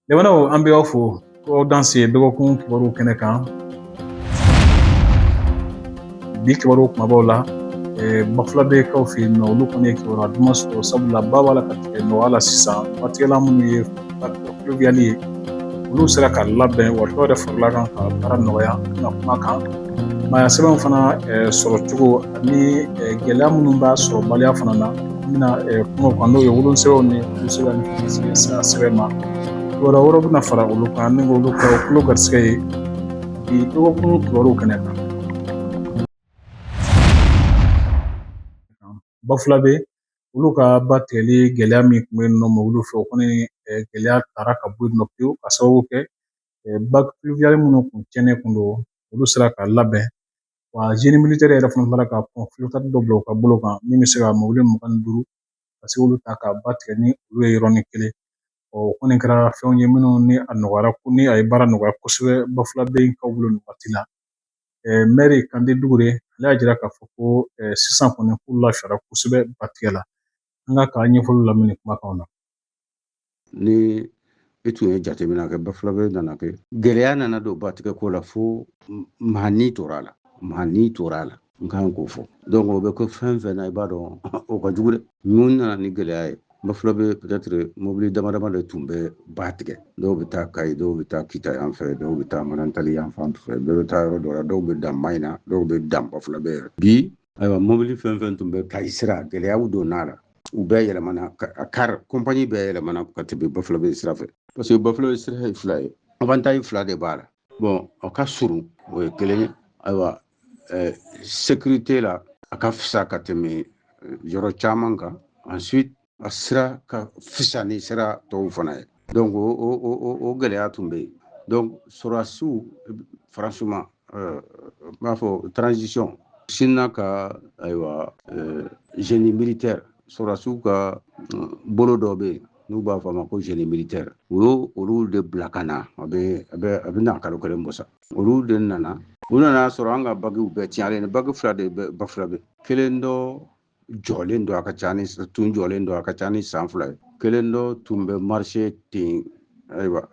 Jamanaw an bɛ aw fo ko danse dɔgɔkun kibaruw kɛnɛ kan bi kibaruw kumabaw la Bafula bɛ kaw fɛ yen nɔ olu kɔni ye kibaruya duman sɔrɔ sabula ba b'a la ka tigɛ nɔgɔya la sisan watigɛla minnu ye fuluviyali ye olu sera ka labɛn wa dɔw yɛrɛ farala kan ka baara nɔgɔya ka kuma kan maaya sɛbɛnw fana sɔrɔ cogo ani gɛlɛya minnu b'a sɔrɔ baliya fana na an bɛna kuma kan n'o ye wolonsɛbɛnw ni kulusɛbɛn ni sɛbɛn ma kibaruya wɛrɛw bɛna fara olu kan ni olu ka kulo garisɛgɛ ye bi dɔgɔkun kibaruw kɛnɛ kan Bafula bɛ olu ka ba tigɛli gɛlɛya min tun bɛ yen nɔ olu fɛ o kɔni gɛlɛya taara ka bɔ yen nɔ pewu ka sababu kɛ fuluviyali minnu kun tiɲɛnen kun don olu sera ka labɛn wa militaire yɛrɛ fana bɔra ka fulutari dɔ bila u ka bolo kan min bɛ se ka mobili 25 ka se olu ta ka ba tigɛ ni olu ye yɔrɔnin kelen o kɔni kɛra fɛnw ye minnu ni a nɔgɔyara ni a ye baara nɔgɔya kosɛbɛ Bafula bɛ ka bolo nin waati la maire Kande Dugure ale y'a jira k'a fɔ ko sisan kɔni k'u lafiyara kosɛbɛ batigɛ la an ka k'a ɲɛfɔli lamini kumakanw na ni e tun ye jateminɛ kɛ Bafula bɛ nana kɛ gɛlɛya nana don batigɛ ko la fo mahani tora la n kan k'o fɔ donc o bɛ ko fɛn fɛn na i b'a dɔn o ka jugu dɛ mun nana ni gɛlɛya ye Bafula bɛ peut-être mobili dama dama de tun bɛ ba tigɛ dɔw bɛ taa Kayi dɔw bɛ taa Kita yan fɛ dɔw bɛ taa Manantali yan fan fɛ dɔw bɛ taa yɔrɔ dɔ la dɔw bɛ dan Mayina dɔw bɛ dan Bafula bɛ yɛrɛ bi ayiwa mobili fɛn fɛn tun bɛ Kayi sira gɛlɛyaw donn'a la u bɛɛ yɛlɛmana a car compagnie bɛɛ yɛlɛmana ka tɛmɛ Bafula bɛ sira fɛ parce que Bafula bɛ sira ye fila ye avantage fila de b'a la bon o ka surun o ye kelen ye ayiwa sécurité la a ka fisa ka tɛmɛ yɔrɔ caman kan ensuite a sira ka fisa ni sira tɔw fana ye donc o gɛlɛya tun bɛ yen donc sɔrɔdasiw franchement n b'a fɔ transition sinna ka ayiwa génie militaire sɔrɔdasiw ka bolo dɔ bɛ yen n'u b'a fɔ a ma ko génie militaire olu de bila ka na a bɛ na kalo kelen bɔ sa olu de nana u nana sɔrɔ an ka bagiw bɛɛ tiɲɛlen bagi fila de bɛ Bafula bɛ kelen dɔ jɔlen don a ka ca ni tun jɔlen don a ka ca ni san fila ye kelen dɔ tun bɛ marché ten ayiwa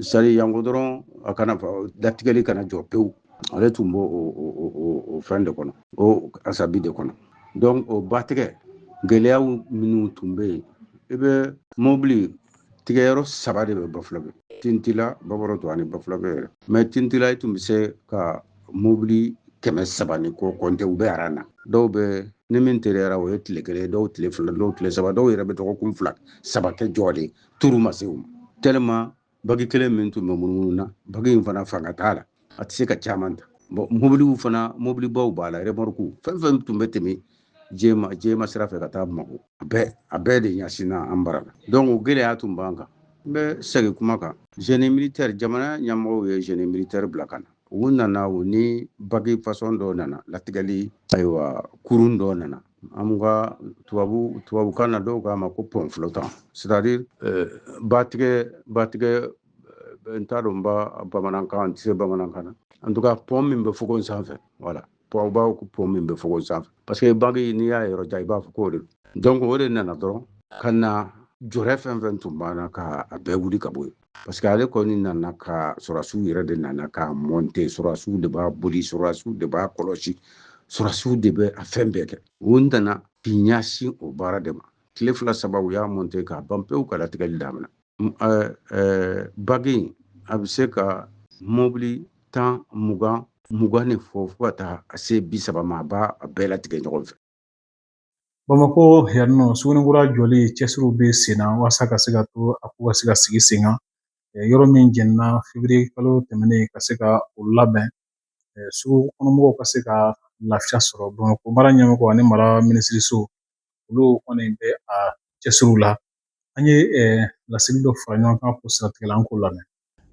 sari yanko dɔrɔn a kana datigɛli kana jɔ pewu ale tun b'o o fɛn de kɔnɔ o asabi de kɔnɔ donc o batigɛ gɛlɛyaw minnu tun bɛ yen i bɛ mobili tigɛyɔrɔ 3 de bɛ Bafula bɛ Tintila Babarɔto ani Bafula bɛ yɛrɛ mais Tintila i tun bɛ se ka mobili 300 ni kɔ kɔnte u bɛ aran na dɔw bɛ ni min teriyara o ye tile kelen dɔw tile fila dɔw tile saba dɔw yɛrɛ bɛ dɔgɔkun 2-3 kɛ jɔlen turu ma se u ma tellement bagi kelen min tun bɛ munumunu na bagi in fana fanga t'a la a tɛ se ka caman ta bon mobiliw fana mobilibaw b'a la remorque fɛn fɛn tun bɛ tɛmɛ jɛma sira fɛ ka taa Bamakɔ a bɛɛ de ɲɛsinna an bara la donc o gɛlɛya tun b'an kan n bɛ segin kuma kan génie militaire jamana ɲɛmɔgɔw ye génie militaire bila ka na u nana u ni bagi façon dɔ nana latigɛli ayiwa kurun dɔ nana an ka tubabukan na dɔw k'a ma ko pont flottant c'est-à-dire batigɛ n t'a dɔn n ba bamanankan n tɛ se bamanankan na en tout cas pont min bɛ fogon sanfɛ voilà u b'a ko pont min bɛ fogon sanfɛ parce que bagi n'i y'a yɔrɔ jan i b'a fɔ k'o de donc o de nana dɔrɔn ka na jɔrɛ fɛn fɛn tun banna ka a bɛɛ wuli ka bɔ yen parce que ale kɔni nana ka sɔrɔdasiw yɛrɛ de nana ka monter sɔrɔdasiw de b'a boli sɔrɔdasiw de b'a kɔlɔsi sɔrɔdasiw de bɛ a fɛn bɛɛ kɛ u nana k'i ɲɛsin o baara de ma tile 2-3 u y'a monter k'a ban pewu ka latigɛli daminɛ bagi a bɛ se ka mobili 10, 20 ni fɔ ka taa a se 30 ma a b'a bɛɛ latigɛ ɲɔgɔn fɛ Bamakɔ yan nɔ Sugunnikura jɔli cɛsiriw bɛ sen na walasa ka se ka to a ko ka se ka sigi sen kan yɔrɔ min jɛnina février kalo tɛmɛnen ka se ka o labɛn sugu kɔnɔmɔgɔw ka se ka lafiya sɔrɔ Bamakɔ mara ɲɛmɔgɔ ani mara minisiriso olu kɔni bɛ a cɛsiriw la an ye laseli dɔ fara ɲɔgɔn kan ko siratigɛla an k'o lamɛn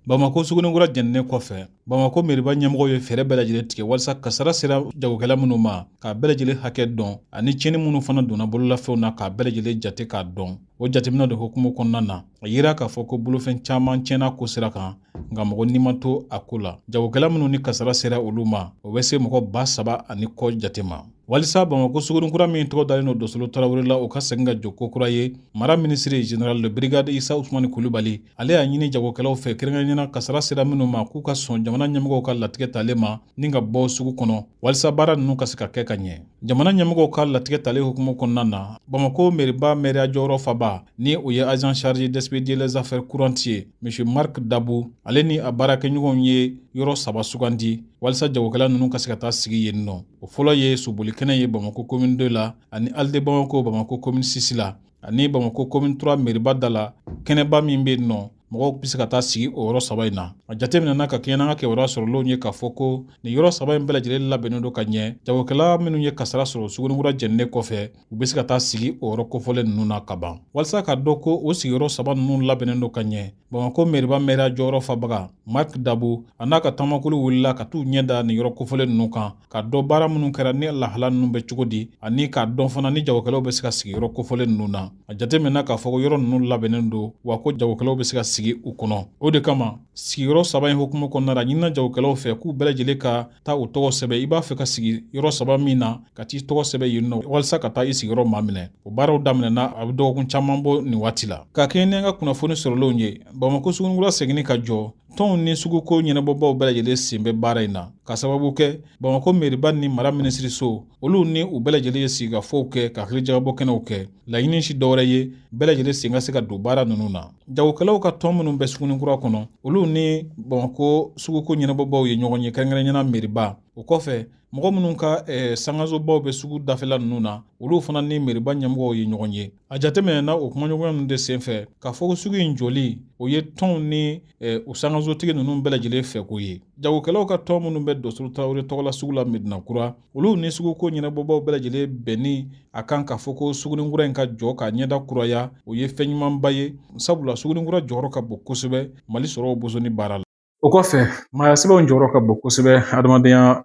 Bamakɔ Sugunnikura jɛninen kɔfɛ Bamakɔ mairie ɲɛmɔgɔw ye fɛɛrɛ bɛɛ lajɛlen tigɛ walasa kasara sera jagokɛla minnu ma k'a bɛɛ lajɛlen hakɛ dɔn ani tiɲɛni minnu fana donna bololafɛnw na k'a bɛɛ lajɛlen jate k'a dɔn o jateminɛ de hukumu kɔnɔna na a yira k'a fɔ ko bolofɛn caman tiɲɛna ko sira kan nka mɔgɔ ni ma to a ko la jagokɛla minnu ni kasara sera olu ma o bɛ se mɔgɔ 3,000 ani kɔ jate ma walisa Bamako sugununkura min tɔgɔ dalen no Dosolo Tarawele la o ka segin ka jɔ kokura ye mara ministre général de brigade Isa Usmani Kulubali ale y'a ɲini jagokɛlaw fɛ kɛrɛnkɛrɛnnena kasara sera minnu ma k'u ka sɔn jamana ɲɛmɔgɔw ka latigɛ tale ma ni ka bɔ sugu kɔnɔ walisa baara ninnu ka se ka kɛ ka ɲɛ. Jamana ɲɛmɔgɔw ka latigɛ tale hukumu kɔnɔna na Bamako mairie maire jɔyɔrɔ faba ni o ye agent chargé d'expédier les affaires courantes ye monsieur Marc Dabou ale ni a baarakɛɲɔgɔnw ye yɔrɔ 3 sugandi walisa jagokɛla ninnu ka se ka taa sigi yen nɔ. O fɔlɔ ye soboli kɛnɛ ye Bamako commune 2 la ani Alde Bamako Bamako commune 6 la ani Bamako commune 3 mairiba da la kɛnɛba min bɛ yen nɔ mɔgɔw bɛ se ka taa sigi o yɔrɔ 3 in na. A jateminɛna ka kɛɲɛ n'an ka kibaruya sɔrɔlenw ye k'a fɔ ko nin yɔrɔ 3 in bɛɛ lajɛlen labɛnnen don ka ɲɛ jagokɛla minnu ye kasara sɔrɔ sugunikura jɛninen kɔfɛ u bɛ se ka taa sigi o yɔrɔ kofɔlen ninnu na ka ban. Walasa ka dɔn ko o sigiyɔrɔ 3 ninnu labɛnnen don ka ɲɛ Bamako mairiba maire jɔyɔrɔ fabaga Marc Dabou a n'a ka taamakulu wulila ka t'u ɲɛ da nin yɔrɔ kofɔlen ninnu kan ka dɔn baara minnu kɛra ni lahala ninnu bɛ cogo di ani k'a dɔn fana ni jagokɛlaw bɛ se ka sigi yɔrɔ kofɔlen ninnu na. A jateminɛna k'a fɔ ko yɔrɔ ninnu labɛnnen don wa ko jagokɛlaw bɛ se ka sigi u kɔnɔ. O de kama sigiyɔrɔ 3 in hukumu kɔnɔna la ɲinina jagokɛlaw fɛ k'u bɛɛ lajɛlen ka taa u tɔgɔ sɛbɛn i b'a fɛ ka sigi yɔrɔ 3 min na ka t'i tɔgɔ sɛbɛn yen nɔ walasa ka taa i sigiyɔrɔ maa minɛ. O baaraw daminɛna a bɛ dɔgɔkun caman bɔ nin waati la. Ka kɛɲɛ ni an ka kunnafoni sɔrɔlenw ye Bamako sugunikura seginni ka jɔ tɔnw ni suguko ɲɛnabɔbaw bɛɛ lajɛlen sen bɛ baara in na ka sababu kɛ Bamako mairiba ni mara ministre so olu ni u bɛɛ lajɛlen ye sigikafɔw kɛ ka hakilijagabɔ kɛnɛw kɛ laɲini si dɔwɛrɛ ye bɛɛ lajɛlen sen ka se ka don baara ninnu na. Jagokɛlaw ka tɔn minnu bɛ sugunikura kɔnɔ olu ni Bamako suguko ɲɛnabɔbaw ye ɲɔgɔn ye kɛrɛnkɛrɛnnena mairiba o kɔfɛ mɔgɔ minnu ka sangasobaw bɛ sugu dafɛla ninnu na olu fana ni mairiba ɲɛmɔgɔw ye ɲɔgɔn ye. A jateminɛna o kumaɲɔgɔnya ninnu de senfɛ k'a fɔ ko sugu in jɔli o ye tɔnw ni u sangasotigi ninnu bɛɛ lajɛlen fɛko ye. Jagokɛlaw ka tɔn minnu bɛ Dosolo Tarawele tɔgɔla sugu la Medinakura olu ni suguko ɲɛnabɔbaw bɛɛ lajɛlen bɛnni a kan k'a fɔ ko sugunikura in ka jɔ ka ɲɛda kuraya o ye fɛn ɲumanba ye sabula sugunikura jɔyɔrɔ ka bon kosɛbɛ Mali sɔrɔw bosonni baara la. O kɔfɛ maa sɛbɛnw jɔyɔrɔ ka bon kosɛbɛ adamadenya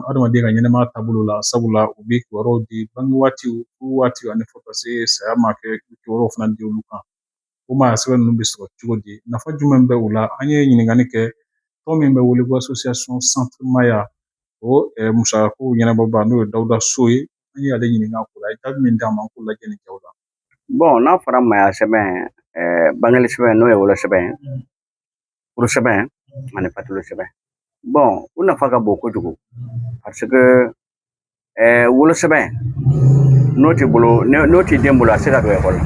adamaden ka ɲɛnɛmaya taabolo la sabula u bɛ kibaruyaw di bange waatiw ani fo ka se saya ma kɛ kibaruyaw fana di olu kan. O maa sɛbɛn ninnu bɛ sɔrɔ cogo di nafa jumɛn bɛ u la an ye ɲininkali kɛ tɔn min bɛ wele ko association centre maya o musakakow ɲɛnabɔba n'o ye Dawuda So ye an ye ale ɲininka o la jaabi min d'an ma k'o lajɛ nin kɛw la. Bon n'a fɔra maya sɛbɛn bangeli sɛbɛn n'o ye wolo sɛbɛn furu sɛbɛn ani patolo sɛbɛn bon u nafa ka bon kojugu parce que wolo sɛbɛn n'o t'i den bolo a se ka don ekɔli la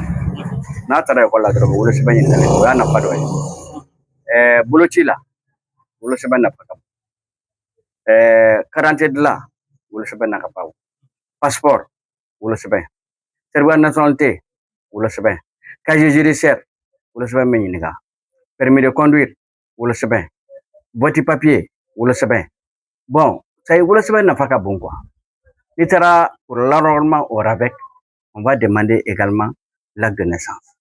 n'a taara ekɔli la dɔrɔn wolo sɛbɛn ɲininkali o y'a nafa dɔ ye boloci la wolo sɛbɛn nafa ka bon carte dilan wolo sɛbɛn nafa ka bon passeport wolo sɛbɛn certificat de nationalité wolo sɛbɛn casier judiciaire wolo sɛbɛn bɛ ɲininka permis de conduire wolo sɛbɛn voiture papier wolo sɛbɛn bon ça y est wolo sɛbɛn nafa ka bon quoi. N'i taara pour l'enrôlement au RAVEC on va demander également l'acte de naissance.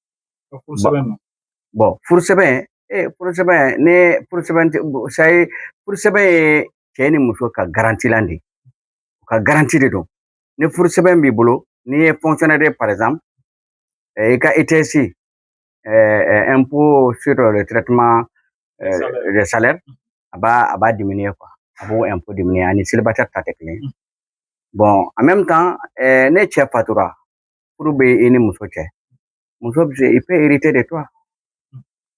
Bon furu sɛbɛn furu sɛbɛn ni furu sɛbɛn ça y est furu sɛbɛn ye cɛ ni muso ka garantie lan de ka garantie de don ni furu sɛbɛn b'i bolo n'i ye fonctionnaire par exemple i ka ETS impôt sur le traitement des salaires a b'a diminuer quoi a b'o impôt diminuer ani célibataire ta tɛ kelen ye. Bon en même temps ne cɛ fatura furu bɛ i ni muso cɛ muso il peut hériter de toi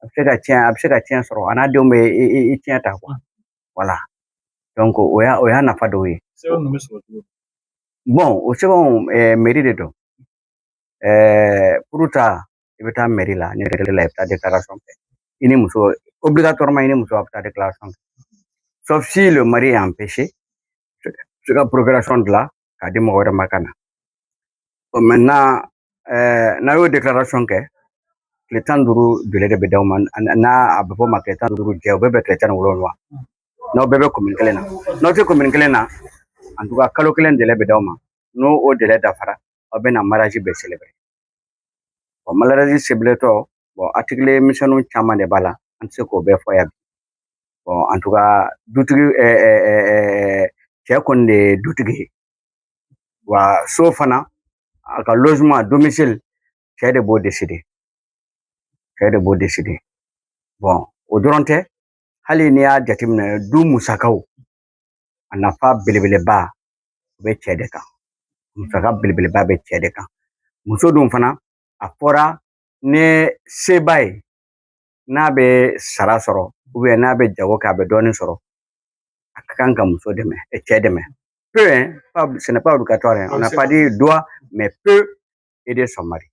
a bɛ se ka tiɲɛ sɔrɔ a n'a denw bɛ i tiɲɛ ta quoi voilà donc o y'a nafa dɔw ye. Bon o sɛbɛnw mairie de don furu ta i bɛ taa mairie la ni réglé la i bɛ taa déclaration kɛ i ni muso obligatoirement i ni muso a bɛ taa déclaration kɛ sauf si le mari est empêché se ka procuration dilan k'a di mɔgɔ wɛrɛ ma ka na. Bon maintenant n'a y'o déclaration kɛ tile 15 délai de bɛ d'aw ma n'a a bɛ fɔ o ma tile 15 jɛ o bɛ bɛn tile 17 n'aw bɛɛ bɛ commune kelen na n'aw tɛ commune kelen na en tout cas kalo 1 délai bɛ d'aw ma n'o o délai dafara aw bɛ na mariage bɛ célébrer. Bon mariage célébrer tɔ bon article misɛnninw caman de b'a la an tɛ se k'o bɛɛ fɔ yan. Bon en tout cas dutigi cɛ kɔni de ye dutigi ye wa so fana a ka logement domicile cɛ de b'o décider bon o dɔrɔn tɛ hali n'i y'a jateminɛ du musakaw a nafa belebeleba o bɛ cɛ de kan musaka belebeleba bɛ cɛ de kan muso dun fana a fɔra ni seba ye n'a bɛ sara sɔrɔ n'a bɛ jago kɛ a bɛ dɔɔnin sɔrɔ a ka kan ka muso dɛmɛ cɛ dɛmɛ peu hein, ce n'est pas obligatoire hein. On n'a pas dit doit mais peut aider son mari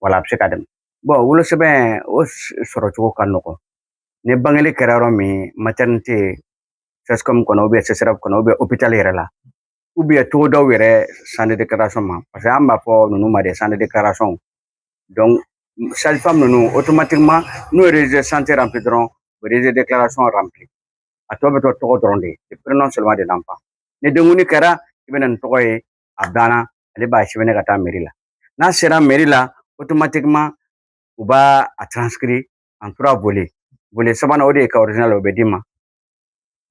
voilà a bɛ se ka dɛmɛ bon wolosɛbɛn o sɔrɔ cogo ka nɔgɔn ni bangeli kɛra yɔrɔ min maternité CSCOM kɔnɔ CSRF kɔnɔ hôpital yɛrɛ la togodaw yɛrɛ centre de déclaration ma parce que an b'a fɔ ninnu ma de centre de déclaration donc sage-femme ninnu automatiquement n'o registre santé rempli dɔrɔn o registre déclaration rempli a tɔ bɛ to tɔgɔ dɔrɔn de le prénom seulement de l'enfant ni denkuli kɛra i bɛ na ni tɔgɔ ye a banna ale b'a sɛbɛnne ka taa mairie la n'a sera mairie la automatiquement u b'a a transcrire en 3 volets volet sabanan o de ye ka original o bɛ d'i ma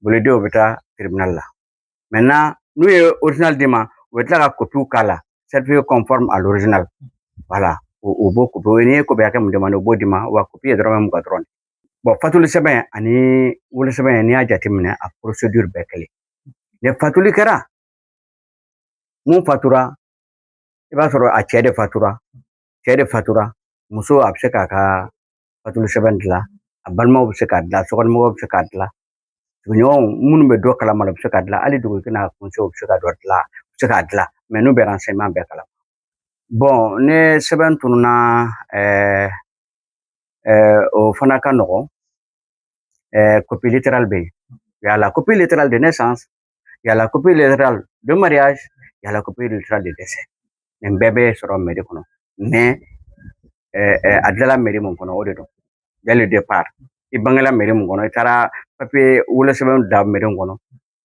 volet 2 o bɛ taa tribunal la maintenant n'u ye original d'i ma u bɛ tila ka copie k'a la certificat conforme à l'original voilà o b'o copie n'i ye copie hakɛ min demandé o b'o d'i ma wa copie ye dɔrɔmɛ 20 dɔrɔn bon fatuli sɛbɛn ani wolosɛbɛn n'i y'a jateminɛ a procédure bɛɛ kelen ni fatuli kɛra mun fatura i b'a sɔrɔ a cɛ de fatura muso a bɛ se k'a ka fatuli sɛbɛn dilan a balimaw bɛ se k'a dilan sokɔnɔmɔgɔw bɛ se k'a dilan sigiɲɔgɔnw minnu bɛ dɔ kalama u bɛ se k'a dilan hali dugutigi n'a kunse u bɛ se ka dɔ dilan u bɛ se k'a dilan mais n'u bɛ renseignement bɛɛ kalama bon ni sɛbɛn tununa o fana ka nɔgɔn copie littérale bɛ yen il y a la copie littérale de naissance il y a la copie littérale de mariage il y a la copie littérale de décès nin bɛɛ bɛ sɔrɔ mairie kɔnɔ mais a dilanla mairie mun kɔnɔ o de don dès le départ i bangela mairie mun kɔnɔ i taara papier wolosɛbɛn da mairie kɔnɔ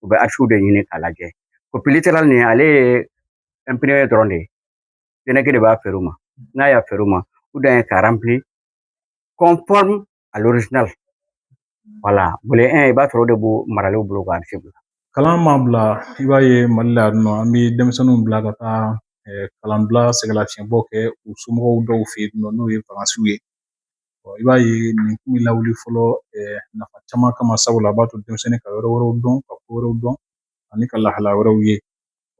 u bɛ archive de ɲini k'a lajɛ copie littérale nin ale ye imprimé dɔrɔn de ye Sénégal de b'a feere u ma n'a y'a feere u ma u dan ye ka rempli conforme à l'original voilà volet 1 i b'a sɔrɔ o de b'o maralen bolo ka archive la kalan ma bila i b'a ye mali la yan nɔ an bɛ denmisɛnninw bila ka taa kalan bila sɛgɛlafiɲɛbɔ kɛ u somɔgɔw dɔw fɛ yen nɔ n'o ye vakansiw ye i b'a ye nin kun bɛ lawuli fɔlɔ nafa caman kama sabula a b'a to denmisɛnnin ka yɔrɔ wɛrɛw dɔn ka ko wɛrɛw dɔn ani ka lahala wɛrɛw ye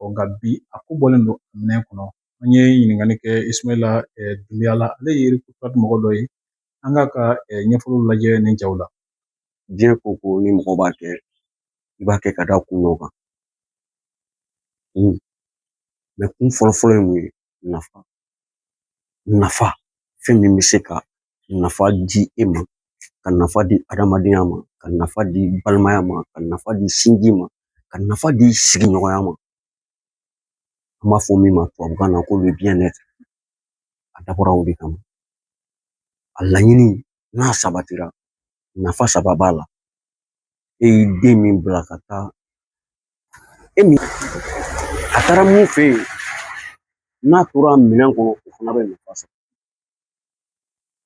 nka bi a ko bɔlen don a minɛn kɔnɔ an ye ɲininkali kɛ Ismaila Dunbiya la ale ye mɔgɔ dɔ ye an k'a ka ɲɛfɔliw lajɛ nin jaw la diɲɛ ko ni mɔgɔ b'a kɛ i b'a kɛ ka da kun dɔ kan mais kun fɔlɔfɔlɔ ye mun ye nafa fɛn min bɛ se ka nafa di e ma ka nafa di adamadenya ma ka nafa di balimaya ma ka nafa di sinji ma ka nafa di sigiɲɔgɔnya ma an b'a fɔ min ma tubabukan na ko le bien-être a dabɔra o de kama a laɲini n'a sabatira nafa saba b'a la e y'i den min bila ka taa a taara mun fɛ yen n'a tora minɛn kɔnɔ o fana bɛ nafa sɔrɔ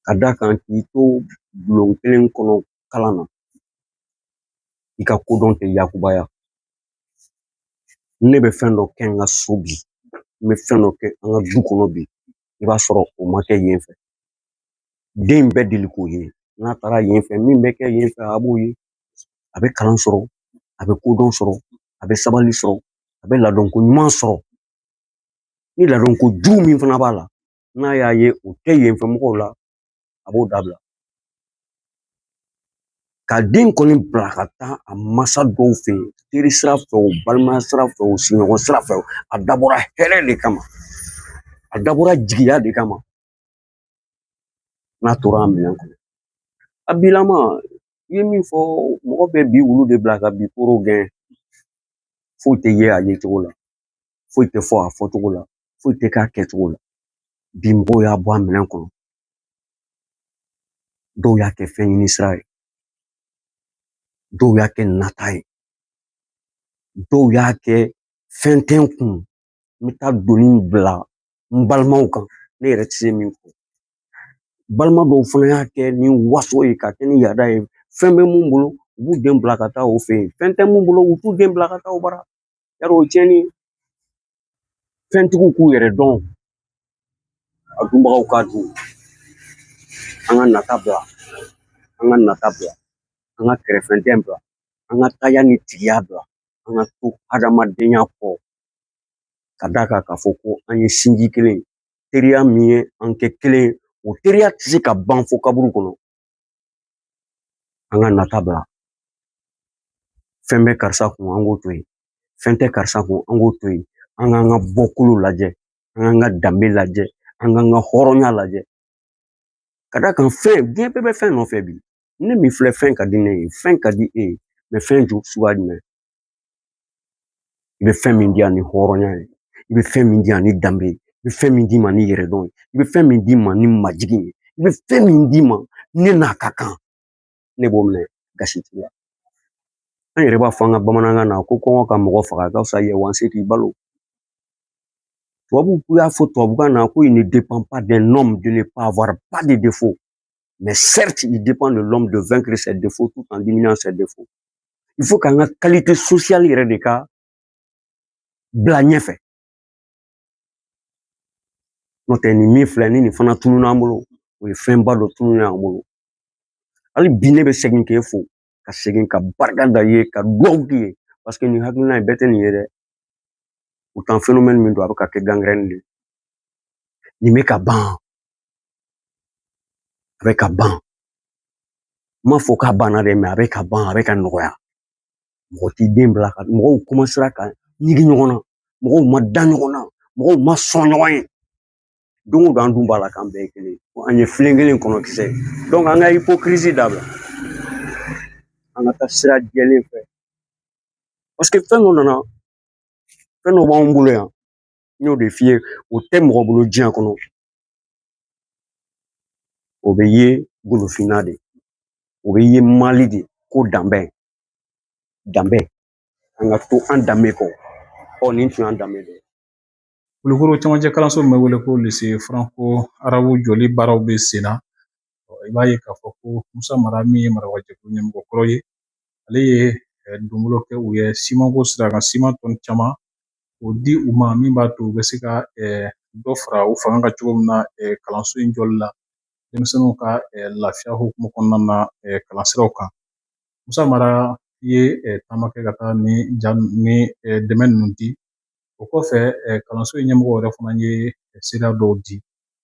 ka d'a kan k'i to bulon kelen kɔnɔ kalan na i ka kodɔn tɛ yakubaya ne bɛ fɛn dɔ kɛ n ka so bi n bɛ fɛn dɔ kɛ an ka du kɔnɔ bi i b'a sɔrɔ o ma kɛ yen fɛ den bɛɛ deli k'o ye n'a taara yen fɛ min bɛ kɛ yen fɛ a b'o ye a bɛ kalan sɔrɔ a bɛ kodɔn sɔrɔ a bɛ sabali sɔrɔ a bɛ ladonko ɲuman sɔrɔ ni ladonko jugu min fana b'a la n'a y'a ye o tɛ yen fɛ mɔgɔw la a b'o dabila ka den kɔni bila ka taa a masa dɔw fɛ yen teri sira fɛ o balimaya sira fɛ o sigiɲɔgɔn sira fɛ a dabɔra hɛrɛ de kama a dabɔra jigiya de kama n'a tora a minɛn kɔnɔ a bilama i ye min fɔ mɔgɔ bɛ bi wulu de bila ka bi koro gɛn foyi tɛ ye a yecogo la foyi tɛ fɔ a fɔcogo la foyi tɛ k'a kɛcogo la bi mɔgɔw y'a bɔ a minɛn kɔnɔ dɔw y'a kɛ fɛn ɲini sira ye dɔw y'a kɛ nata ye dɔw y'a kɛ fɛn tɛ n kun n bɛ taa doni bila n balimaw kan ne yɛrɛ tɛ se min fɔ balima dɔw fana y'a kɛ ni waso ye ka kɛ ni yaada ye fɛn bɛ mun bolo u b'u den bila ka taa o fɛ yen fɛn tɛ mun bolo u t'u den bila ka taa o bara yarɔ o tiɲɛni fɛntigiw k'u yɛrɛ dɔn a dunbagaw k'a dun an ka nata bila an ka nata bila an ka kɛrɛfɛdɛn bila an ka taaya ni tigiya bila an ka to adamadenya kɔ ka d'a kan k'a fɔ ko an ye sinji kelen teriya min ye an kɛ kelen o teriya tɛ se ka ban fo kaburu kɔnɔ an ka nata bila fɛn bɛ karisa kun an k'o to yen fɛn tɛ karisa kun an k'o to yen an k'an ka bɔkolo lajɛ an k'an ka danbe lajɛ an k'an ka hɔrɔnya lajɛ ka d'a kan fɛn diɲɛ bɛɛ bɛ fɛn nɔfɛ bi ne min filɛ fɛn ka di ne ye fɛn ka di e ye mɛ fɛn suguya jumɛn i bɛ fɛn min di yan ni hɔrɔnya ye i bɛ fɛn min di yan ni danbe ye i bɛ fɛn min d'i ma ni yɛrɛdɔn ye i bɛ fɛn min d'i ma ni majigin ye i bɛ fɛn min d'i ma ne n'a ka kan ne b'o minɛ gasitigi la an yɛrɛ b'a fɔ an ka bamanankan na ko kɔngɔ ka mɔgɔ faga ka fisa yɛwanse k'i balo tubabuw y'a fɔ tubabukan na ko il ne dépend pas d'un homme de ne pas avoir pas de défaut mais certes il dépend de l'homme de vaincre ses défauts tout en diminuant ses défauts il faut qu'an ka qualité sociale yɛrɛ de ka bila ɲɛfɛ n'o tɛ nin min filɛ ni nin fana tunun an bolo o ye fɛnba dɔ tunun an bolo hali bi ne bɛ segin k'e fo ka segin ka barika da ye ka duwawu k'i ye parce que nin hakilina in bɛɛ tɛ nin ye dɛ pourtant phénomène min don a bɛ ka kɛ gangrène de nin bɛ ka ban a bɛ ka ban n m'a fɔ k'a banna dɛ mɛ a bɛ ka ban a bɛ ka nɔgɔya mɔgɔ t'i den bila ka mɔgɔw commencera ka ɲigi ɲɔgɔn na mɔgɔw ma da ɲɔgɔn na mɔgɔw ma sɔn ɲɔgɔn ye don o don an dun b'a la k'an bɛɛ ye kelen an ye filen kelen kɔnɔ kisɛ donc an ka hypocrisie dabila an ka taa sira jɛlen fɛ parce que fɛn dɔ nana fɛn dɔ b'anw bolo yan n y'o de f'i ye o tɛ mɔgɔ bolo diɲɛ kɔnɔ o bɛ ye golofinna de o bɛ ye mali de ko danbɛ danbɛ an ka to an danbe kɔ nin tun y'an danbe de Kulukoro camancɛ kalanso min bɛ wele ko lycée franco arabu jɔli baaraw bɛ sen na i b'a ye k'a fɔ ko Musa Mara min ye marawajɛkulu ɲɛmɔgɔ kɔrɔ ye ale ye donbolo kɛ u ye simanko sira kan siman tɔni caman o di u ma min b'a to u bɛ se ka dɔ fara u fanga kan cogo min na kalanso in jɔli la denmisɛnninw ka lafiya hukumu kɔnɔna na kalansiraw kan Musa Mara ye taama kɛ ka taa ni dɛmɛ ninnu di o kɔfɛ kalanso in ɲɛmɔgɔ yɛrɛ fana ye seereya dɔw di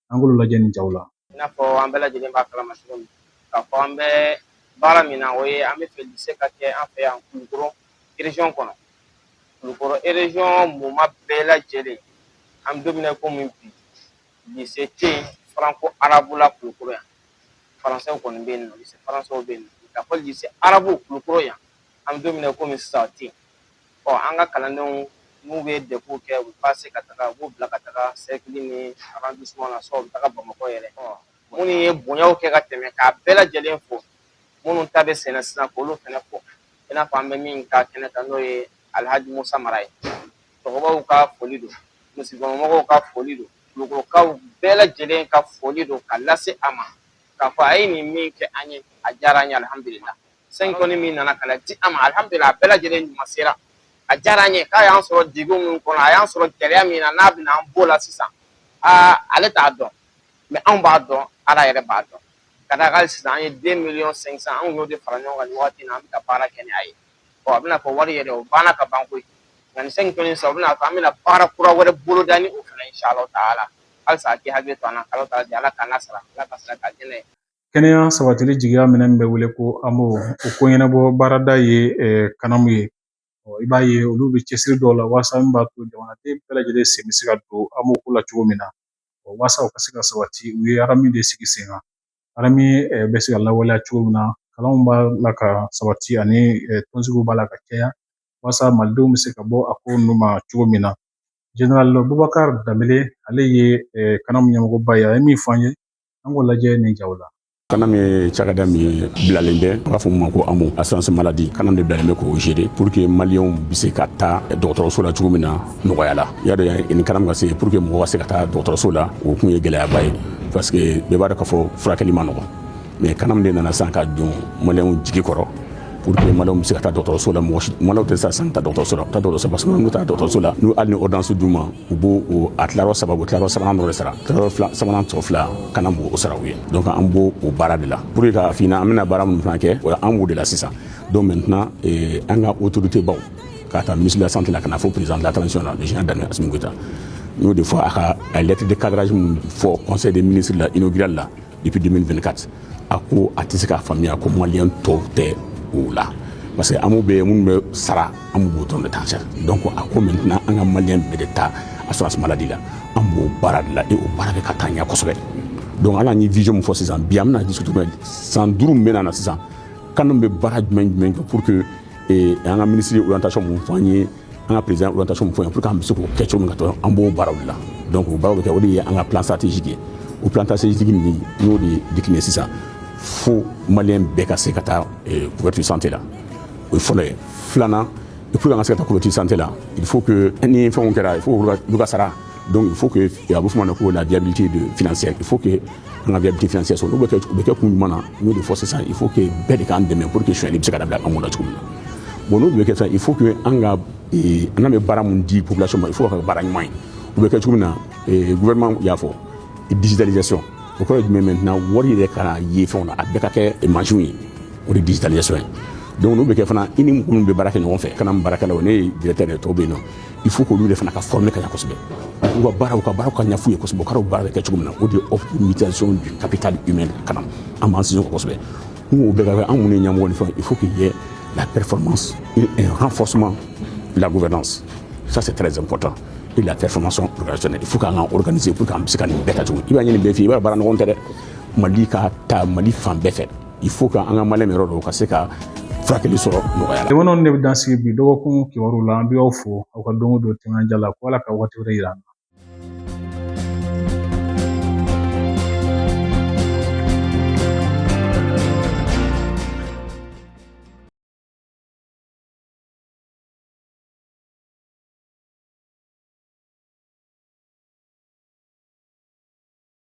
an k'olu lajɛ nin jaw la i n'a fɔ an bɛɛ lajɛlen b'a kalama cogo min k'a fɔ an bɛ baara min na o ye an bɛ fɛ lycée ka kɛ an fɛ yan Kulukoro région kɔnɔ Kulukoro région moma bɛɛ lajɛlen an bɛ don min na komi bi lycée tɛ yen franco arabu la Kulukoro yan faransɛw kɔni bɛ yen nɔ lycée faransɛw bɛ yen nɔ k'a fɔ lycée arabu Kulukoro yan an bɛ don min na komi sisan o tɛ yen an ka kalandenw n'u bɛ defu kɛ u bɛ pase ka taga u b'u bila ka taga cercle ni arrondissement na u bɛ taga Bamakɔ yɛrɛ minnu ye bonyaw kɛ ka tɛmɛ k'a bɛɛ lajɛlen fo minnu ta bɛ senna sisan k'olu fɛnɛ fɔ i n'a fɔ an bɛ min ka kɛnɛ kan n'o ye Alhaji Musa Mara ye cɛkɔrɔbaw ka foli don musikɔnɔmɔgɔw ka foli don Kulukorokaw bɛɛ lajɛlen ka foli don ka lase a ma k'a fɔ a ye nin min kɛ an ye a diyara an ye alhamdulillah 5 tonnes min nana ka na di a ma alhamdulillah a bɛɛ lajɛlen ɲuman sera a diyara an ye k'a y'an sɔrɔ degun min kɔnɔ a y'an sɔrɔ gɛlɛya min na n'a bɛna an b'o la sisan ale t'a dɔn mɛ anw b'a dɔn ala yɛrɛ b'a dɔn ka d'a kan sisan an ye 2,500,000 anw y'o de fara ɲɔgɔn kan nin wagati in na an bɛ ka baara kɛ ni a ye a bɛna fɔ wari yɛrɛ o banna ka ban koyi nka nin 5 tonnes sisan o bɛna fɔ an bɛna baara kura wɛrɛ boloda ni o fana inshallah taala halisa a k'i hakili to an na kalo ta di ala k'an lasara ala ka sira ka jɛnɛ ye kɛnɛya sabatili jigiya minɛ min bɛ wele ko AMO o ko ɲɛnabɔ baarada ye kanamu ye i b'a ye olu bɛ cɛsiri dɔw la walasa min b'a to jamanaden bɛɛ lajɛlen sen bɛ se ka don AMO ko la cogo min na walasa u ka se ka sabati u ye arami de sigi sen kan arami bɛ se ka lawaleya cogo min na kalanw b'a la ka sabati ani tɔnsigiw b'a la ka caya walasa malidenw bɛ se ka bɔ a ko ninnu ma cogo min na General Bubakar Danbele ale ye kanamu ɲɛmɔgɔba ye a ye min fɔ an ye an k'o lajɛ nin jaw la Kanam ye cakada min ye bilalen bɛ u b'a fɔ ma ko AMO assurance maladie kanam de bilalen bɛ k'o gérer pour que maliyɛnw bɛ se ka taa dɔgɔtɔrɔso la cogo min na nɔgɔya la i y'a dɔn nin kanam ka se pour que mɔgɔ ka se ka taa dɔgɔtɔrɔso la o kun ye gɛlɛyaba ye parce que bɛɛ b'a dɔn k'a fɔ furakɛli ma nɔgɔ mais kanam de nana san ka don maliyɛnw jigi kɔrɔ pour que maliyɛnw bɛ se ka taa dɔgɔtɔrɔso la maliyɛnw tɛ se san ka taa dɔgɔtɔrɔso la taa dɔgɔtɔrɔso parce que n'u taa dɔgɔtɔrɔso la n'u hali ni ordonnance d'u ma u b'o a tilayɔrɔ sababu tilayɔrɔ sabanan dɔ de sara tilayɔrɔ sabanan tɔ fila kana b'o sara u ye donc an b'o o baara de la pour que k'a f'i ɲɛna an bɛna baara minnu fana kɛ o an b'o de la sisan donc maintenant an ka autorité baw k'a ta ministre de la santé la kana fo président de la transition la le général Daniel Assimi Goïta nous des fois à lettre de cadrage fo conseil des ministres la inaugural là depuis 2024 ako atise ka famille ko malien tawte ou là parce que amu be mun be sara amu boton de tancer donc ako maintenant anga malien be d'état assurance maladie là ambo barad là et au barade ka tanya kosobe donc ala ni vision mo fo ces ans bien na discuter sans duru mena na ces ans kanum be barad men pour que et anga ministre de l'orientation mo fanye anga président de l'orientation mo fanye pour que am se ko kecho ngato ambo barad là donc barad ke wodi anga plan stratégique au plan stratégique ni no de décliner ça faut malien beka se kata couverture santé là il faut les flana et pour que cette couverture santé là il faut que ni font que il faut le sara donc il faut que il y a beaucoup de la viabilité de financière il faut que la viabilité financière soit nous que pour nous de force ça il faut que bel quand demain pour que je sois libre c'est capable à mon âge bon nous que ça il faut que anga et on a mes baramundi population il faut que baragnement ou que tu le gouvernement il y a faut digitalisation pourquoi maintenant wari de kana yefon a beka ke majui o digitalisation donc nous beka fana ini mun be baraka no fait kana baraka la woni directeur de tobino il faut que lui fana ka former ka yakosbe ou baraka nya fuye kosbo karo baraka ke chugumna o de optimisation du capital humain kana amansizo kosbe nous beka amuni nyamo woni il faut qu'il y ait la performance et un renforcement de la gouvernance ça c'est très important et la performance organisationnelle il faut qu'on organise pour qu'on puisse gagner bêta tout il va y avoir des filles il va bara non tere mali ka ta mali fan befet il faut qu'on anga malem ro ka se ka frakeli soro no yala de wonon ne dansi bi dogo kun ki warula bi ofo o ka dongo do tinga jala ko la ka wati re iran